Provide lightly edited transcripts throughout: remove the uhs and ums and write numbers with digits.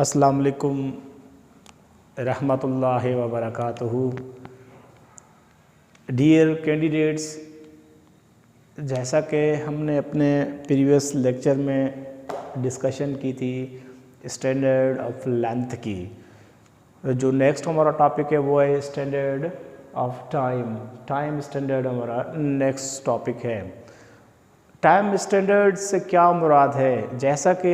अस्सलाम वालेकुम रहमतुल्लाहि व बरकातुहू। डियर कैंडिडेट्स, जैसा कि हमने अपने प्रीवियस लेक्चर में डिस्कशन की थी स्टैंडर्ड ऑफ लेंथ की, जो नेक्स्ट हमारा टॉपिक है वो है स्टैंडर्ड ऑफ टाइम स्टैंडर्ड हमारा नेक्स्ट टॉपिक है। टाइम स्टैंडर्ड से क्या मुराद है? जैसा कि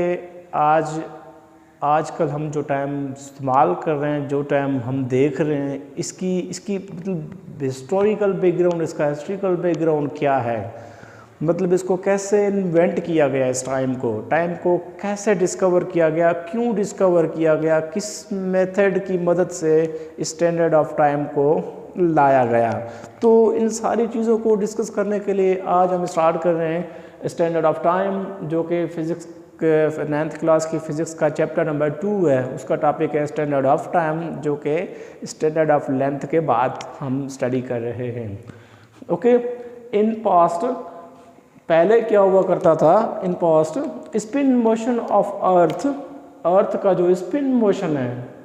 आजकल हम जो टाइम इस्तेमाल कर रहे हैं, जो टाइम हम देख रहे हैं, इसकी मतलब हिस्टोरिकल बैकग्राउंड, इसका हिस्ट्रिकल बैकग्राउंड क्या है, मतलब इसको कैसे इन्वेंट किया गया, इस टाइम को कैसे डिस्कवर किया गया, क्यों डिस्कवर किया गया, किस मेथड की मदद से स्टैंडर्ड ऑफ टाइम को लाया गया। तो इन सारी चीज़ों को डिस्कस करने के लिए आज हम स्टार्ट कर रहे हैं स्टैंडर्ड ऑफ टाइम, जो कि फिज़िक्स के 9th क्लास की फ़िज़िक्स का चैप्टर नंबर 2 है। उसका टॉपिक है स्टैंडर्ड ऑफ टाइम, जो कि स्टैंडर्ड ऑफ लेंथ के बाद हम स्टडी कर रहे हैं। ओके, इन पास्ट पहले क्या हुआ करता था? In past spin motion of earth का जो स्पिन मोशन है,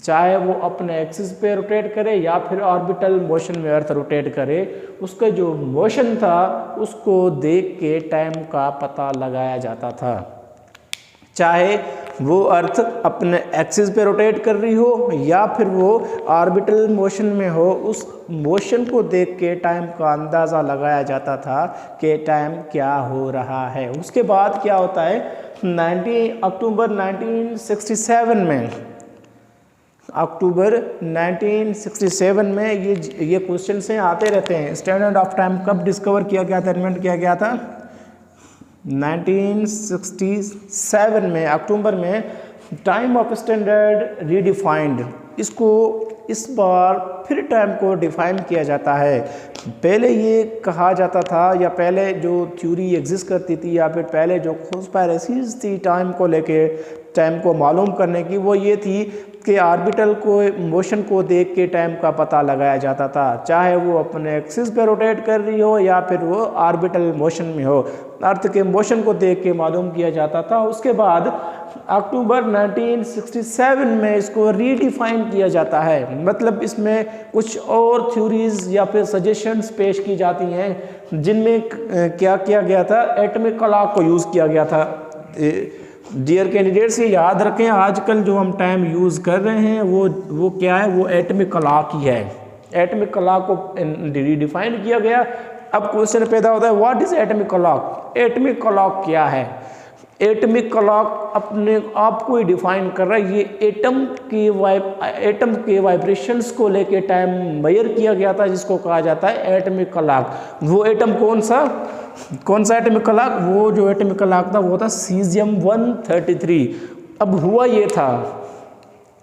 चाहे वो अपने एक्सिस पे रोटेट करे या फिर ऑर्बिटल मोशन में अर्थ रोटेट करे, उसका जो मोशन था उसको देख के टाइम का पता लगाया जाता था। चाहे वो अर्थ अपने एक्सिस पे रोटेट कर रही हो या फिर वो ऑर्बिटल मोशन में हो, उस मोशन को देख के टाइम का अंदाज़ा लगाया जाता था कि टाइम क्या हो रहा है। उसके बाद क्या होता है, 19 अक्टूबर 1967 में ये क्वेश्चन से आते रहते हैं। स्टैंडर्ड ऑफ टाइम कब डिस्कवर किया गया था, इन्वेंट किया गया था? 1967 में अक्टूबर में टाइम ऑफ स्टैंडर्ड रीडिफाइंड, इसको इस बार फिर टाइम को डिफाइन किया जाता है। पहले ये कहा जाता था, या पहले जो थ्योरी एग्जिस्ट करती थी, या फिर पहले जो कॉन्स्पिरेसीज थी टाइम को लेके, टाइम को मालूम करने की, वो ये थी कि ऑर्बिटल को मोशन को देख के टाइम का पता लगाया जाता था, चाहे वो अपने एक्सिस पे रोटेट कर रही हो या फिर वो ऑर्बिटल मोशन में हो, अर्थ के मोशन को देख के मालूम किया जाता था। उसके बाद अक्टूबर 1967 में इसको रीडिफाइन किया जाता है, मतलब इसमें कुछ और थ्योरीज या फिर सजेशंस पेश की जाती हैं, जिनमें क्या किया गया था, एटॉमिक क्लॉक को यूज़ किया गया था। डियर कैंडिडेट्स, ये याद रखें, आजकल जो हम टाइम यूज़ कर रहे हैं वो क्या है, वो एटॉमिक क्लॉक ही है। एटॉमिक क्लॉक को रीडिफाइन किया गया। अब क्वेश्चन पैदा होता है, what is atomic clock? Atomic clock क्या है? एटॉमिक क्लॉक अपने आप को ही डिफाइन कर रहा है। ये एटम के वाइब्रेशंस को लेके टाइम मेजर किया गया था, जिसको कहा जाता है एटॉमिक क्लॉक। वो एटम कौन सा एटॉमिक क्लॉक? वो जो एटॉमिक क्लॉक था वो था सीजियम 133। अब हुआ ये था,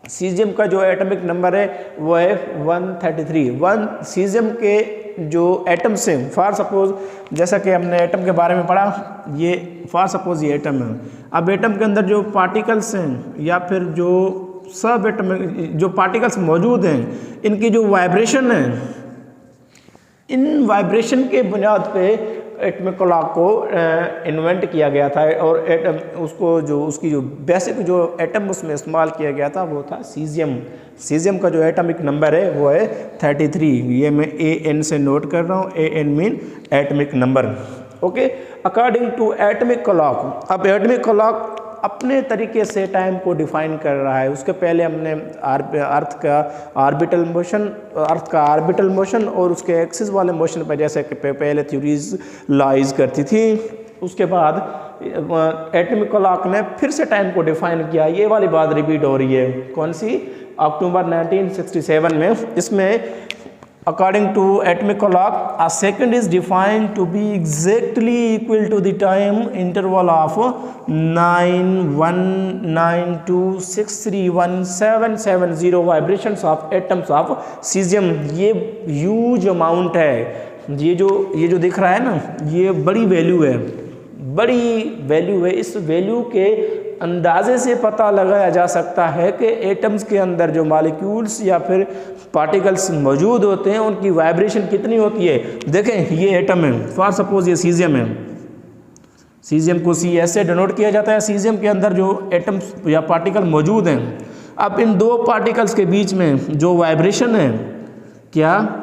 सीजियम का जो एटॉमिक नंबर है वो है 133। सीजियम के जो एटम्स हैं, फॉर सपोज जैसा कि हमने एटम के बारे में पढ़ा, ये फॉर सपोज ये एटम है। अब एटम के अंदर जो पार्टिकल्स हैं या फिर जो सब एटम जो पार्टिकल्स मौजूद हैं, इनकी जो वाइब्रेशन है, इन वाइब्रेशन के बुनियाद पे एटॉमिक क्लॉक को इन्वेंट किया गया था। और एटम उसकी जो बेसिक जो एटम उसमें इस्तेमाल किया गया था वो था सीजियम। सीजियम का जो एटॉमिक नंबर है वो है 33। ये मैं AN से नोट कर रहा हूँ। AN mean atomic number. Okay, according to atomic clock, अब एटॉमिक क्लॉक अपने तरीके से टाइम को डिफाइन कर रहा है। उसके पहले हमने अर्थ का ऑर्बिटल मोशन और उसके एक्सिस वाले मोशन पर जैसे कि पहले थ्योरीज लाइज करती थी। उसके बाद एटॉमिक क्लॉक ने फिर से टाइम को डिफाइन किया। ये वाली बात रिपीट हो रही है। कौन सी? अक्टूबर 1967 में। इसमें according to atomic clock, a second is defined to be exactly equal to the time interval of 91926317770 vibrations of atoms of cesium। ये huge amount है। ये जो दिख रहा है ना, ये बड़ी वैल्यू है। इस वैल्यू के अंदाजे से पता लगाया जा सकता है कि एटम्स के अंदर जो मॉलिक्यूल्स या फिर पार्टिकल्स मौजूद होते हैं, उनकी वाइब्रेशन कितनी होती है। देखें, ये एटम है, फॉर सपोज ये सीजियम है। सीजियम को सी ऐसे डिनोट किया जाता है। सीजियम के अंदर जो एटम्स या पार्टिकल मौजूद हैं, अब इन दो पार्टिकल्स के बीच में जो वाइब्रेशन है, क्या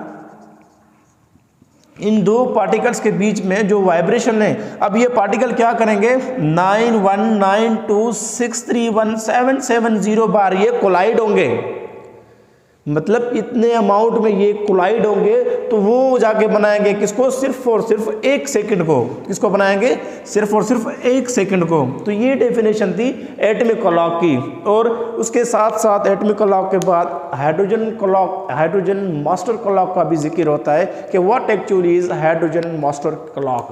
इन दो पार्टिकल्स के बीच में जो वाइब्रेशन है, अब ये पार्टिकल क्या करेंगे 9192631770 बार ये कोलाइड होंगे, मतलब इतने अमाउंट में ये कोलाइड होंगे, तो वो जाके बनाएंगे किसको, सिर्फ और सिर्फ 1 सेकंड को, किसको बनाएंगे, सिर्फ और सिर्फ 1 सेकंड को। तो ये डेफिनेशन थी एटॉमिक क्लॉक की। और उसके साथ साथ एटॉमिक क्लॉक के बाद hydrogen clock, hydrogen master clock का भी जिक्र होता है कि what actually is hydrogen master clock.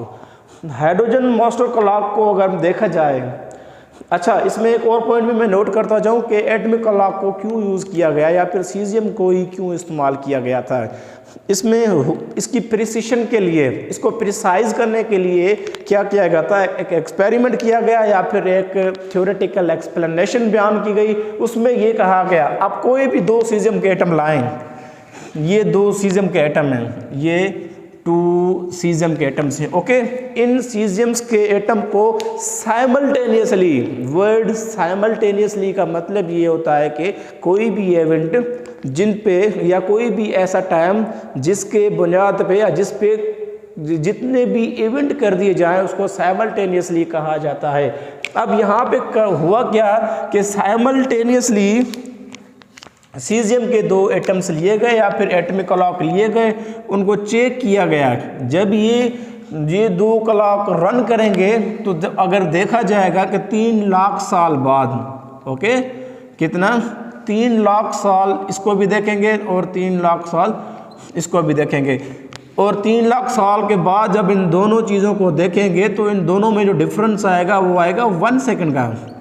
Hydrogen master clock को अगर देखा जाए, अच्छा इसमें एक और पॉइंट भी मैं नोट करता जाऊं कि एटॉमिक क्लॉक को क्यों यूज़ किया गया या फिर सीजियम को ही क्यों इस्तेमाल किया गया था। इसमें इसकी प्रिसिशन के लिए, इसको प्रिसाइज करने के लिए क्या किया गया था, एक एक्सपेरिमेंट किया गया या फिर एक थ्योरेटिकल एक्सप्लेनेशन बयान की गई। उसमें ये कहा गया आप कोई भी 2 सीजियम के एटम लाएं, ये 2 सीजियम के एटम हैं, ये 2 सीजियम के एटम्स हैं, ओके। इन सीजियम्स के एटम को साइमल्टेनियसली, वर्ड साइमल्टेनियसली का मतलब ये होता है कि कोई भी इवेंट जिन पे या कोई भी ऐसा टाइम जिसके बुनियाद पे या जिस पे जितने भी इवेंट कर दिए जाएं उसको साइमल्टेनियसली कहा जाता है। अब यहाँ पे हुआ क्या कि साइमल्टेनियसली सीजियम के 2 एटम्स लिए गए या फिर एटॉमिक क्लॉक लिए गए, उनको चेक किया गया। जब ये 2 क्लॉक रन करेंगे तो अगर देखा जाएगा कि 3 लाख साल बाद, ओके, कितना 3 लाख साल इसको भी देखेंगे और 3 लाख साल इसको भी देखेंगे, और 3 लाख साल के बाद जब इन दोनों चीज़ों को देखेंगे तो इन दोनों में जो डिफरेंस आएगा वो आएगा 1 सेकंड का।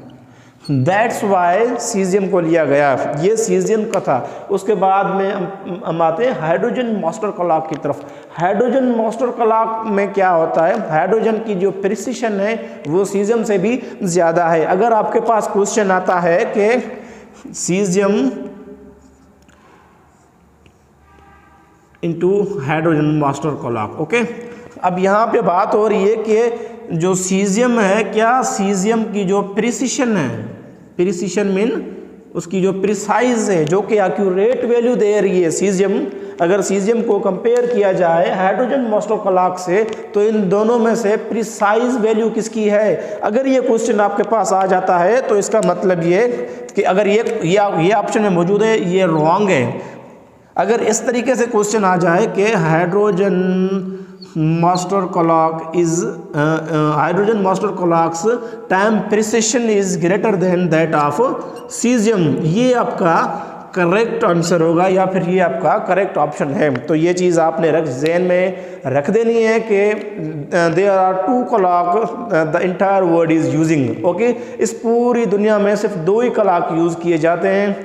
दैट्स वाई सीजियम को लिया गया, ये सीजियम का था। उसके बाद में हम आते हैं हाइड्रोजन मास्टर क्लॉक की तरफ। हाइड्रोजन मास्टर क्लॉक में क्या होता है, हाइड्रोजन की जो प्रिसिशन है वो सीजियम से भी ज़्यादा है। अगर आपके पास क्वेश्चन आता है कि caesium into hydrogen master clock, okay, अब यहाँ पे बात हो रही है कि जो सीजियम है, क्या सीजियम की जो प्रिसिशन है, प्रिसिशन मीन उसकी जो प्रिसाइज है, जो कि एक्यूरेट वैल्यू दे रही है सीजियम, अगर सीजियम को कंपेयर किया जाए हाइड्रोजन मास्टर क्लॉक से तो इन दोनों में से प्रिसाइज वैल्यू किसकी है। अगर ये क्वेश्चन आपके पास आ जाता है तो इसका मतलब ये कि अगर ये ऑप्शन में मौजूद है ये रॉन्ग है। अगर इस तरीके से क्वेश्चन आ जाए कि hydrogen master clock is hydrogen master clocks time precision is greater than that of caesium, ये आपका करेक्ट आंसर होगा या फिर ये आपका करेक्ट ऑप्शन है। तो ये चीज़ आपने ज़हन में रख देनी है कि there are 2 clock the entire world is using, okay. इस पूरी दुनिया में सिर्फ 2 ही क्लॉक यूज़ किए जाते हैं,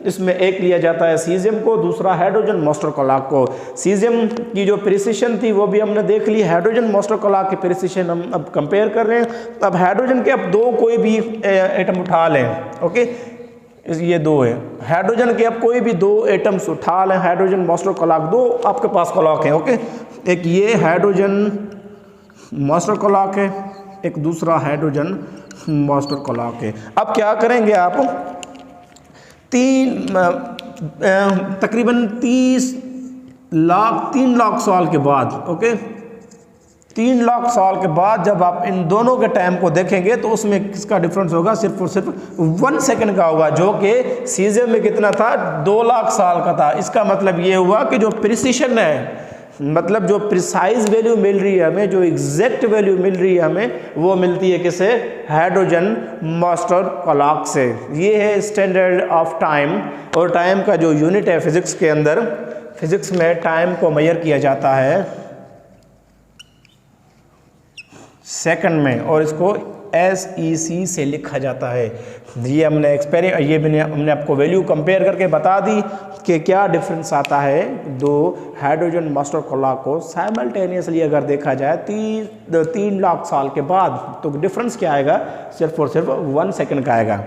इसमें एक लिया जाता है सीजियम को, दूसरा हाइड्रोजन मास्टर क्लॉक को। सीजियम की जो प्रिसिशन थी वो भी हमने देख ली, हाइड्रोजन मास्टर क्लॉक की प्रिसिशन हम अब कंपेयर कर रहे हैं। अब हाइड्रोजन के अब 2 कोई भी एटम उठा लें, ओके, ये 2 है, हाइड्रोजन के अब कोई भी 2 एटम्स उठा लें, हाइड्रोजन मास्टर क्लॉक 2 आपके पास क्लॉक है, ओके। एक ये हाइड्रोजन मास्टर क्लॉक है, एक दूसरा हाइड्रोजन मास्टर क्लॉक है। अब क्या करेंगे आप, तकरीबन 3 लाख साल के बाद, ओके, 3 लाख साल के बाद जब आप इन दोनों के टाइम को देखेंगे तो उसमें किसका डिफरेंस होगा, सिर्फ और सिर्फ 1 सेकंड का होगा, जो कि सीजियम में कितना था, 2 लाख साल का था। इसका मतलब ये हुआ कि जो प्रिसिशन है, मतलब जो प्रिसाइज वैल्यू मिल रही है हमें, जो एग्जैक्ट वैल्यू मिल रही है हमें, वो मिलती है किससे, हाइड्रोजन मास्टर क्लॉक से। ये है स्टैंडर्ड ऑफ टाइम, और टाइम का जो यूनिट है फिजिक्स के अंदर, फिजिक्स में टाइम को मेजर किया जाता है सेकंड में, और इसको SEC से लिखा जाता है। ये हमने हमने आपको वैल्यू कंपेयर करके बता दी कि क्या डिफरेंस आता है 2 हाइड्रोजन मास्टर क्लॉक को साइमल्टेनियसली अगर देखा जाए 3 लाख साल के बाद, तो डिफरेंस क्या आएगा, सिर्फ और सिर्फ 1 सेकंड का आएगा।